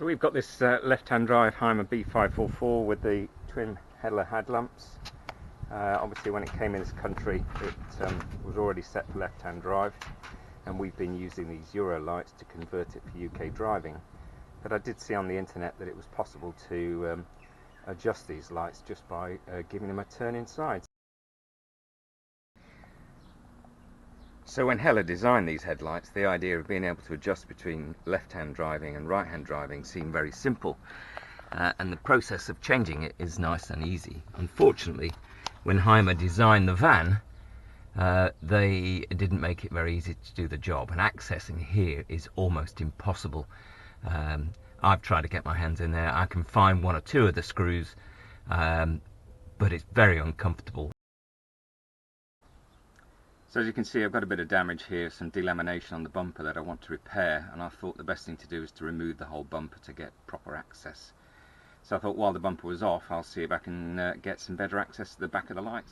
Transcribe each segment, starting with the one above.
So we've got this left-hand drive Hymer B544 with the twin headlamps. Obviously when it came in this country it was already set for left-hand drive, and we've been using these Euro lights to convert it for UK driving. But I did see on the internet that it was possible to adjust these lights just by giving them a turn inside. So when Heller designed these headlights, the idea of being able to adjust between left-hand driving and right-hand driving seemed very simple, and the process of changing it is nice and easy. Unfortunately, when Hymer designed the van, they didn't make it very easy to do the job, and accessing here is almost impossible. I've tried to get my hands in there. I can find one or two of the screws, but it's very uncomfortable. So as you can see, I've got a bit of damage here, some delamination on the bumper that I want to repair, and I thought the best thing to do is to remove the whole bumper to get proper access. So I thought while the bumper was off, I'll see if I can get some better access to the back of the lights.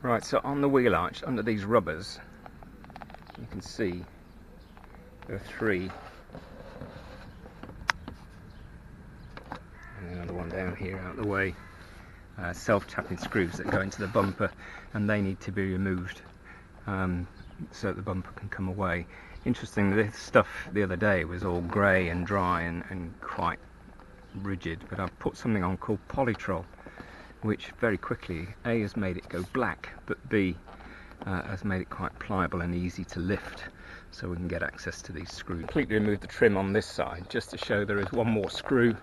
Right, so on the wheel arch, under these rubbers, you can see there are three, and another one down here out of the way. Self-tapping screws that go into the bumper, and they need to be removed so that the bumper can come away. Interestingly, this stuff the other day was all grey and dry and quite rigid, but I've put something on called Polytrol, which very quickly A has made it go black, but B has made it quite pliable and easy to lift, so we can get access to these screws. Completely remove the trim on this side just to show there is one more screw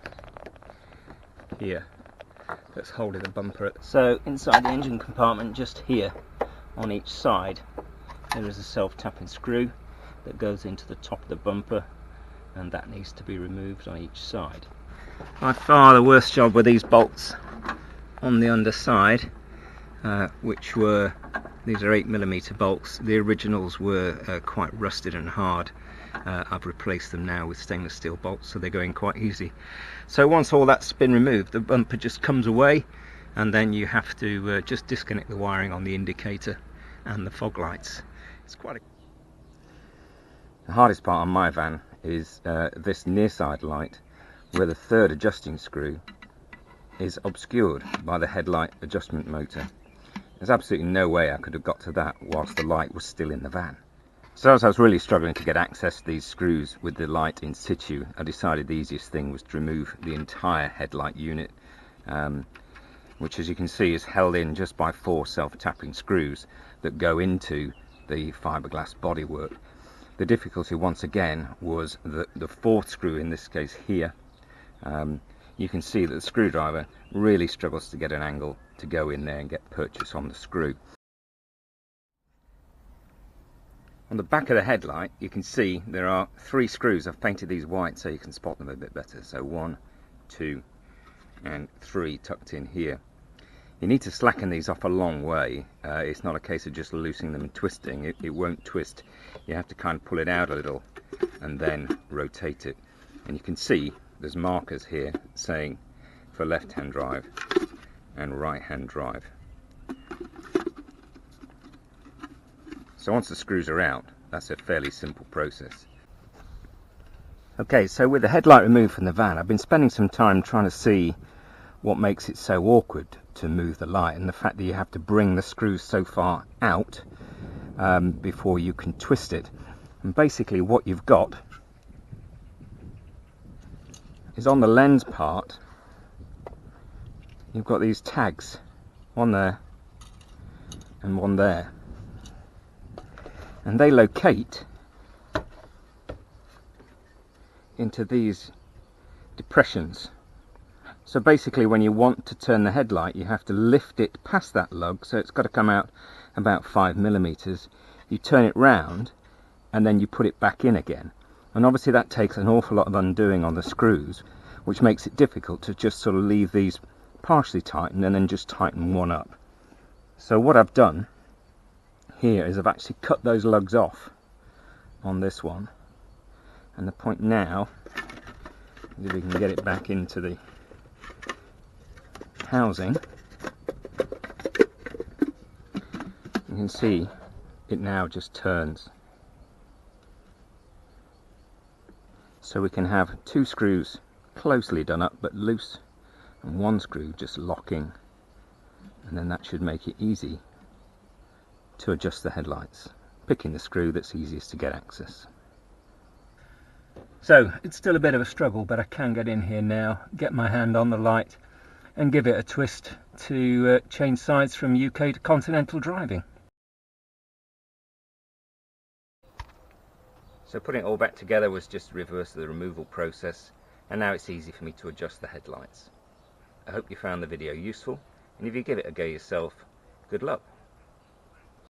here that's holding the bumper. So inside the engine compartment, just here on each side, there is a self-tapping screw that goes into the top of the bumper, and that needs to be removed on each side. By far the worst job were these bolts on the underside, which were, these are 8mm bolts. The originals were quite rusted and hard. I've replaced them now with stainless steel bolts, so they're going quite easy. So once all that's been removed, the bumper just comes away, and then you have to just disconnect the wiring on the indicator and the fog lights. It's quite The hardest part on my van is this near side light, where the third adjusting screw is obscured by the headlight adjustment motor. There's absolutely no way I could have got to that whilst the light was still in the van. So as I was really struggling to get access to these screws with the light in situ, I decided the easiest thing was to remove the entire headlight unit, which, as you can see, is held in just by 4 self-tapping screws that go into the fiberglass bodywork. The difficulty once again was the 4th screw, in this case here. You can see that the screwdriver really struggles to get an angle to go in there and get purchase on the screw. On the back of the headlight, you can see there are 3 screws. I've painted these white so you can spot them a bit better. So 1, 2 and 3 tucked in here. You need to slacken these off a long way. It's not a case of just loosening them and twisting. It won't twist. You have to kind of pull it out a little and then rotate it. And you can see there's markers here saying for left-hand drive and right-hand drive. So once the screws are out, that's a fairly simple process. Okay, so with the headlight removed from the van, I've been spending some time trying to see what makes it so awkward to move the light, and the fact that you have to bring the screws so far out before you can twist it. And basically what you've got is on the lens part, you've got these tags, one there and one there. And they locate into these depressions. So basically when you want to turn the headlight, you have to lift it past that lug, so it's got to come out about 5mm. You turn it round and then you put it back in again. And obviously that takes an awful lot of undoing on the screws, which makes it difficult to just sort of leave these partially tightened and then just tighten one up. So what I've done here is I've actually cut those lugs off on this one, and the point now is if we can get it back into the housing, you can see it now just turns. So we can have 2 screws closely done up but loose, and 1 screw just locking, and then that should make it easy to adjust the headlights, picking the screw that's easiest to get access. So it's still a bit of a struggle, but I can get in here now, get my hand on the light and give it a twist to change sides from UK to continental driving. So putting it all back together was just reverse the removal process, and now it's easy for me to adjust the headlights. I hope you found the video useful, and if you give it a go yourself, good luck.